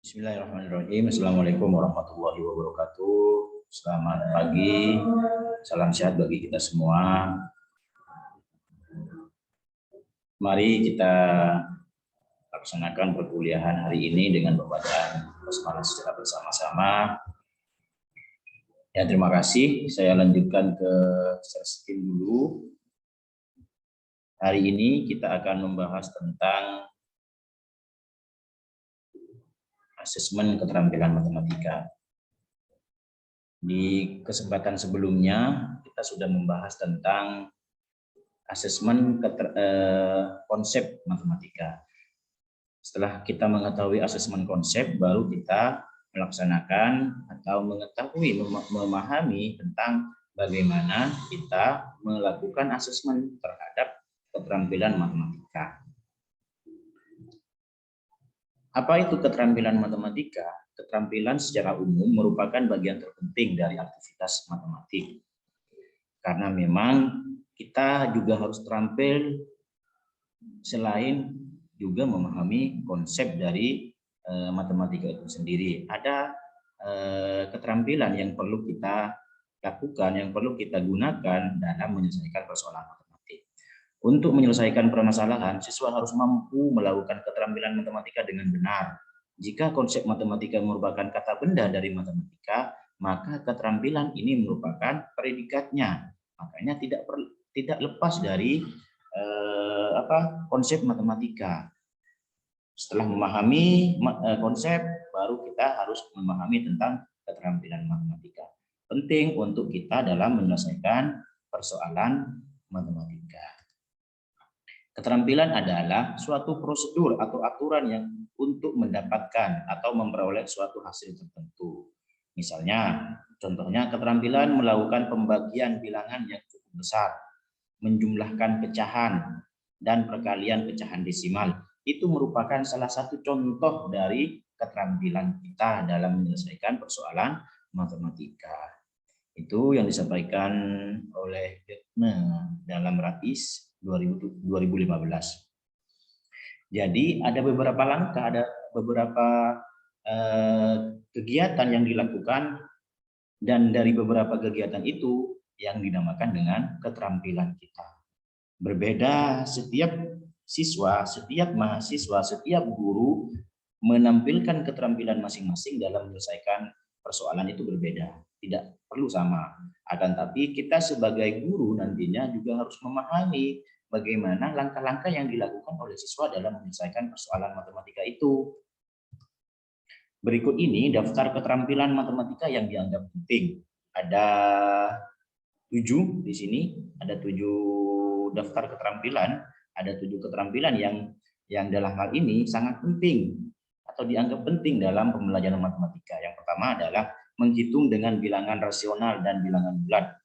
Bismillahirrahmanirrahim. Assalamualaikum warahmatullahi wabarakatuh. Selamat pagi, salam sehat bagi kita semua. Mari kita laksanakan perkuliahan hari ini dengan pembacaan basmalah secara bersama-sama. Ya, terima kasih. Saya lanjutkan ke screen dulu. Hari ini kita akan membahas tentang asesmen keterampilan matematika. Di kesempatan sebelumnya kita sudah membahas tentang asesmen konsep matematika. Setelah kita mengetahui asesmen konsep, baru kita melaksanakan atau mengetahui, memahami tentang bagaimana kita melakukan asesmen terhadap keterampilan matematika. Apa itu keterampilan matematika? Keterampilan secara umum merupakan bagian terpenting dari aktivitas matematik. Karena memang kita juga harus terampil selain juga memahami konsep dari matematika itu sendiri. Ada keterampilan yang perlu kita lakukan, yang perlu kita gunakan dalam menyelesaikan persoalan matematik. Untuk menyelesaikan permasalahan, siswa harus mampu melakukan keterampilan matematika dengan benar. Jika konsep matematika merupakan kata benda dari matematika, maka keterampilan ini merupakan predikatnya. Makanya tidak lepas dari konsep matematika. Setelah memahami konsep, baru kita harus memahami tentang keterampilan matematika. Penting untuk kita dalam menyelesaikan persoalan matematika. Keterampilan adalah suatu prosedur atau aturan yang untuk mendapatkan atau memperoleh suatu hasil tertentu. Misalnya, contohnya keterampilan melakukan pembagian bilangan yang cukup besar, menjumlahkan pecahan, dan perkalian pecahan desimal. Itu merupakan salah satu contoh dari keterampilan kita dalam menyelesaikan persoalan matematika. Itu yang disampaikan oleh Detne dalam RAIS 2015. Jadi ada beberapa langkah, ada beberapa kegiatan yang dilakukan, dan dari beberapa kegiatan itu yang dinamakan dengan keterampilan kita. Berbeda, setiap siswa, setiap mahasiswa, setiap guru menampilkan keterampilan masing-masing dalam menyelesaikan persoalan itu berbeda. Tidak perlu sama. Akan tapi kita sebagai guru nantinya juga harus memahami bagaimana langkah-langkah yang dilakukan oleh siswa dalam menyelesaikan persoalan matematika itu. Berikut ini daftar keterampilan matematika yang dianggap penting. Ada 7 di sini, ada 7 daftar keterampilan, ada 7 keterampilan yang dalam hal ini sangat penting atau dianggap penting dalam pembelajaran matematika. Yang pertama adalah menghitung dengan bilangan rasional dan bilangan bulat.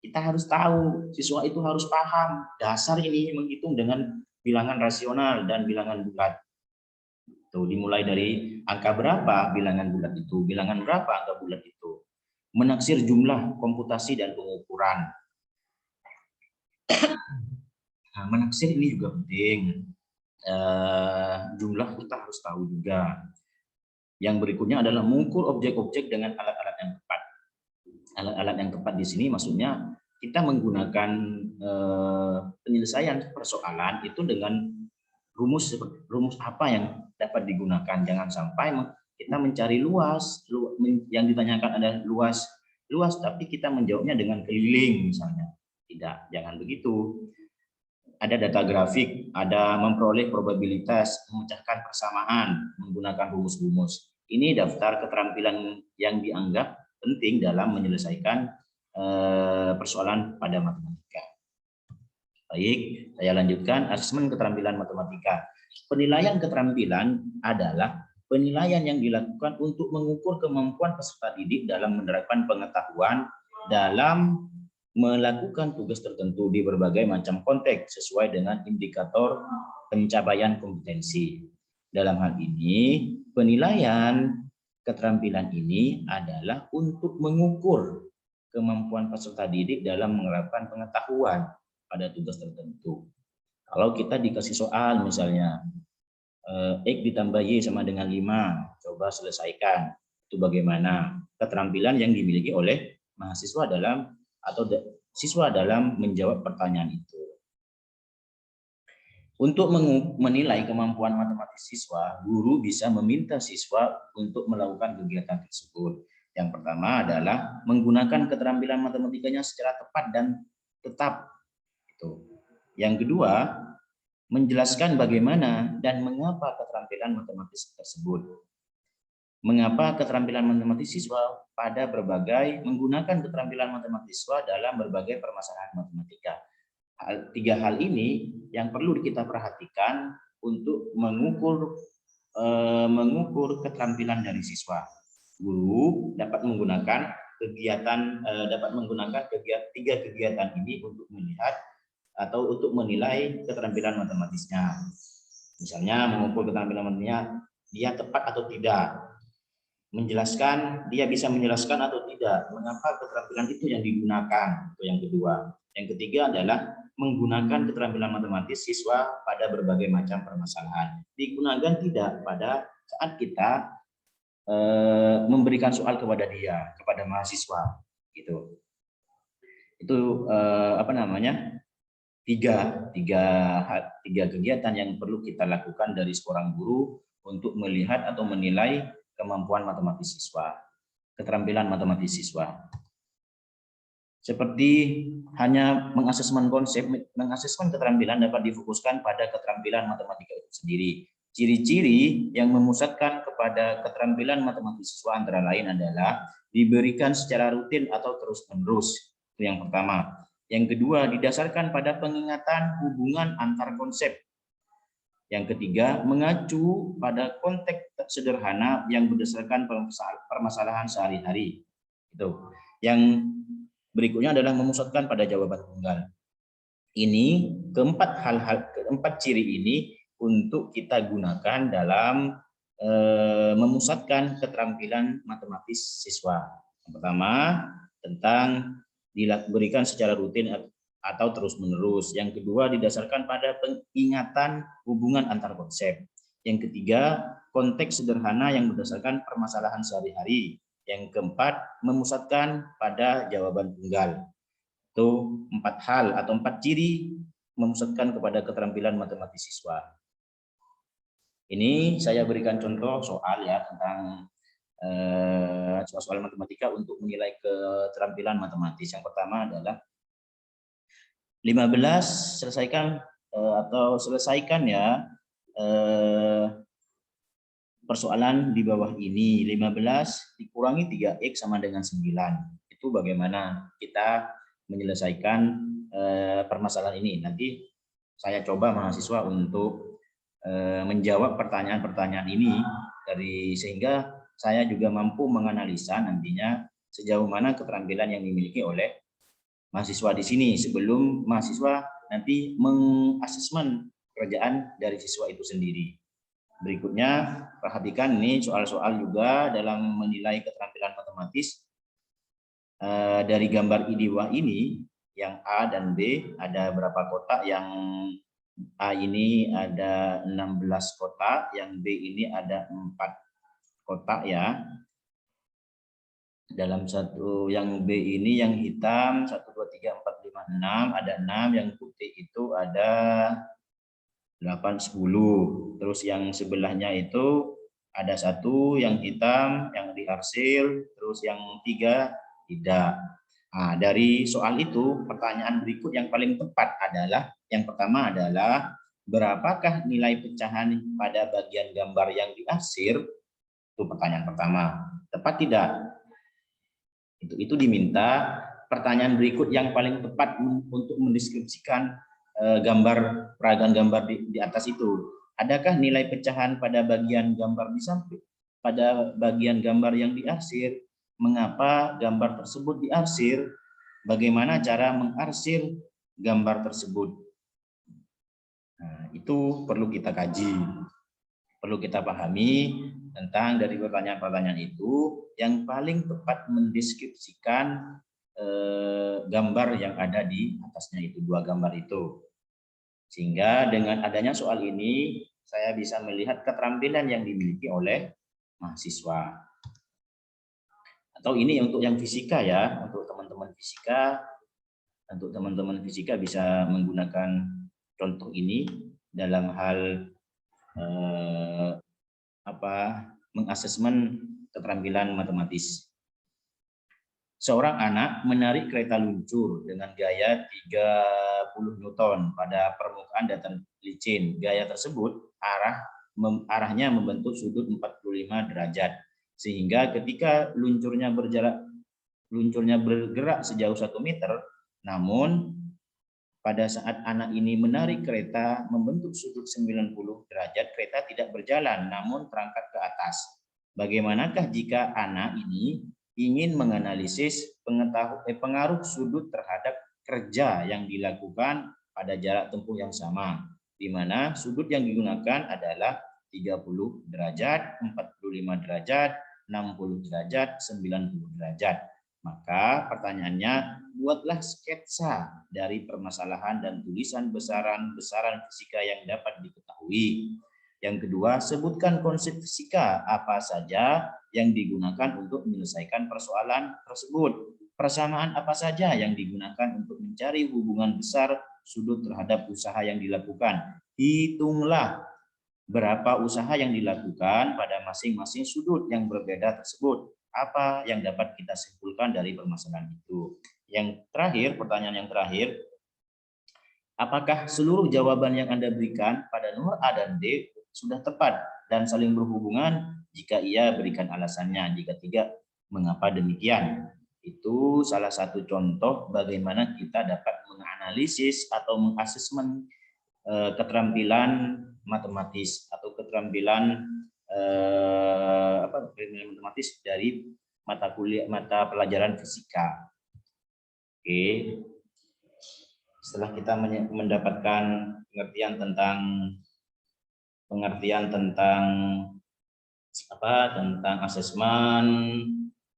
Kita harus tahu, siswa itu harus paham dasar ini menghitung dengan bilangan rasional dan bilangan bulat. Tuh, dimulai dari angka berapa bilangan bulat itu, bilangan berapa angka bulat itu. Menaksir jumlah, komputasi, dan pengukuran. Nah, menaksir ini juga penting. Jumlah kita harus tahu juga. Yang berikutnya adalah mengukur objek-objek dengan alat-alat yang tepat. Alat-alat yang tepat di sini maksudnya kita menggunakan penyelesaian persoalan itu dengan rumus apa yang dapat digunakan. Jangan sampai kita mencari luas, yang ditanyakan adalah luas, tapi kita menjawabnya dengan keliling misalnya. Tidak, jangan begitu. Ada data grafik, ada memperoleh probabilitas, memecahkan persamaan, menggunakan rumus-rumus. Ini daftar keterampilan yang dianggap penting dalam menyelesaikan persoalan pada matematika. Baik, saya lanjutkan asesmen keterampilan matematika. Penilaian keterampilan adalah penilaian yang dilakukan untuk mengukur kemampuan peserta didik dalam menerapkan pengetahuan dalam melakukan tugas tertentu di berbagai macam konteks sesuai dengan indikator pencapaian kompetensi. Dalam hal ini, penilaian keterampilan ini adalah untuk mengukur kemampuan peserta didik dalam menerapkan pengetahuan pada tugas tertentu. Kalau kita dikasih soal misalnya X ditambah Y sama dengan 5, coba selesaikan. Itu bagaimana keterampilan yang dimiliki oleh mahasiswa siswa dalam menjawab pertanyaan itu. Untuk menilai kemampuan matematis siswa, guru bisa meminta siswa untuk melakukan kegiatan tersebut. Yang pertama adalah menggunakan keterampilan matematikanya secara tepat dan tetap. Yang kedua, menjelaskan bagaimana dan mengapa keterampilan matematis tersebut. Mengapa keterampilan matematis siswa menggunakan keterampilan matematis siswa dalam berbagai permasalahan matematika. Tiga hal ini yang perlu kita perhatikan untuk mengukur keterampilan dari siswa. Guru dapat menggunakan tiga kegiatan ini untuk melihat atau untuk menilai keterampilan matematisnya. Misalnya mengukur keterampilan matematisnya, dia tepat atau tidak. Menjelaskan, dia bisa menjelaskan atau tidak. Mengapa keterampilan itu yang digunakan? Itu yang kedua. Yang ketiga adalah menggunakan keterampilan matematis siswa pada berbagai macam permasalahan. Digunakan tidak pada saat kita memberikan soal kepada mahasiswa, gitu. Itu tiga kegiatan yang perlu kita lakukan dari seorang guru untuk melihat atau menilai kemampuan matematis siswa, keterampilan matematis siswa. Seperti hanya mengasesmen konsep, mengasesmen keterampilan dapat difokuskan pada keterampilan matematika itu sendiri. Ciri-ciri yang memusatkan kepada keterampilan matematis siswa antara lain adalah diberikan secara rutin atau terus-menerus. Itu yang pertama. Yang kedua, didasarkan pada pengingatan hubungan antar konsep. Yang ketiga, mengacu pada konteks sederhana yang berdasarkan permasalahan sehari-hari. Itu. Yang berikutnya adalah memusatkan pada jawaban tunggal. Ini keempat ciri ini untuk kita gunakan dalam memusatkan keterampilan matematis siswa. Yang pertama, tentang diberikan secara rutin atau terus-menerus. Yang kedua, didasarkan pada pengingatan hubungan antar konsep. Yang ketiga, konteks sederhana yang berdasarkan permasalahan sehari-hari. Yang keempat, memusatkan pada jawaban tunggal. Itu 4 hal atau 4 ciri memusatkan kepada keterampilan matematis siswa. Ini saya berikan contoh soal ya tentang soal matematika untuk menilai keterampilan matematis. Yang pertama adalah 15 selesaikan ya persoalan di bawah ini. 15 dikurangi 3x sama dengan 9. Itu bagaimana kita menyelesaikan permasalahan ini. Nanti saya coba mahasiswa untuk menjawab pertanyaan-pertanyaan ini sehingga saya juga mampu menganalisa nantinya sejauh mana keterampilan yang dimiliki oleh mahasiswa di sini sebelum mahasiswa nanti mengasesmen pekerjaan dari siswa itu sendiri. Berikutnya, perhatikan ini soal-soal juga dalam menilai keterampilan matematis. Dari gambar I2 ini, yang A dan B, ada berapa kotak? Yang A ini ada 16 kotak, yang B ini ada 4 kotak ya. Dalam yang B ini yang hitam, 1, 2, 3, 4, 5, 6, ada 6, yang putih itu ada 8, 10. Terus yang sebelahnya itu ada 1 yang hitam, yang diarsir, terus yang 3 tidak. Nah, dari soal itu, pertanyaan berikut yang paling tepat adalah, yang pertama adalah, berapakah nilai pecahan pada bagian gambar yang diarsir? Itu pertanyaan pertama. Tepat tidak? Itu diminta pertanyaan berikut yang paling tepat untuk mendeskripsikan peragaan gambar di atas itu. Adakah nilai pecahan pada bagian gambar di samping? Pada bagian gambar yang diarsir? Mengapa gambar tersebut diarsir? Bagaimana cara mengarsir gambar tersebut? Nah, itu perlu kita kaji. Perlu kita pahami tentang dari pertanyaan-pertanyaan itu yang paling tepat mendeskripsikan gambar yang ada di atasnya itu, 2 gambar itu. Sehingga dengan adanya soal ini saya bisa melihat keterampilan yang dimiliki oleh mahasiswa. Atau ini untuk yang fisika ya, untuk teman-teman fisika bisa menggunakan contoh ini dalam hal mengasesmen keterampilan matematis. Seorang anak menarik kereta luncur dengan gaya 30 Newton pada permukaan datar licin. Gaya tersebut arahnya membentuk sudut 45 derajat. Sehingga ketika luncurnya bergerak sejauh 1 meter, namun pada saat anak ini menarik kereta membentuk sudut 90 derajat, kereta tidak berjalan namun terangkat ke atas. Bagaimanakah jika anak ini ingin menganalisis pengaruh sudut terhadap kerja yang dilakukan pada jarak tempuh yang sama, di mana sudut yang digunakan adalah 30 derajat, 45 derajat, 60 derajat, 90 derajat. Maka pertanyaannya, buatlah sketsa dari permasalahan dan tulisan besaran-besaran fisika yang dapat diketahui. Yang kedua, sebutkan konsep fisika apa saja yang digunakan untuk menyelesaikan persoalan tersebut. Persamaan apa saja yang digunakan untuk mencari hubungan besar sudut terhadap usaha yang dilakukan. Hitunglah berapa usaha yang dilakukan pada masing-masing sudut yang berbeda tersebut. Apa yang dapat kita simpulkan dari permasalahan itu? Yang terakhir, pertanyaan yang terakhir, apakah seluruh jawaban yang Anda berikan pada nomor A dan D sudah tepat dan saling berhubungan? Jika iya, berikan alasannya. Jika tidak, mengapa demikian? Itu salah satu contoh bagaimana kita dapat menganalisis atau mengasesmen keterampilan matematis atau keterampilan matematis dari mata pelajaran fisika. Oke. Setelah kita mendapatkan pengertian tentang asesmen,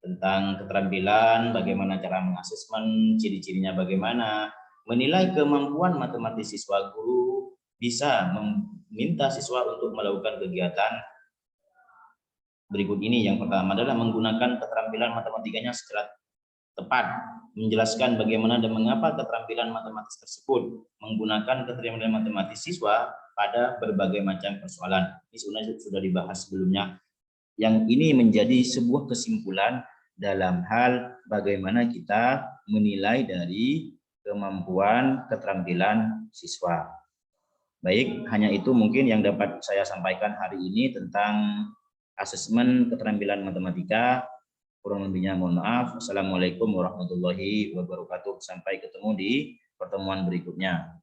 tentang keterampilan, bagaimana cara mengasesmen, ciri-cirinya bagaimana, menilai kemampuan matematis siswa, guru bisa meminta siswa untuk melakukan kegiatan berikut ini. Yang pertama adalah menggunakan keterampilan matematikanya secara tepat, menjelaskan bagaimana dan mengapa keterampilan matematis tersebut, menggunakan keterampilan matematis siswa pada berbagai macam persoalan. Ini sebenarnya sudah dibahas sebelumnya. Yang ini menjadi sebuah kesimpulan dalam hal bagaimana kita menilai dari kemampuan keterampilan siswa. Baik, hanya itu mungkin yang dapat saya sampaikan hari ini tentang asesmen keterampilan matematika. Kurang lebihnya mohon maaf. Assalamualaikum warahmatullahi wabarakatuh. Sampai ketemu di pertemuan berikutnya.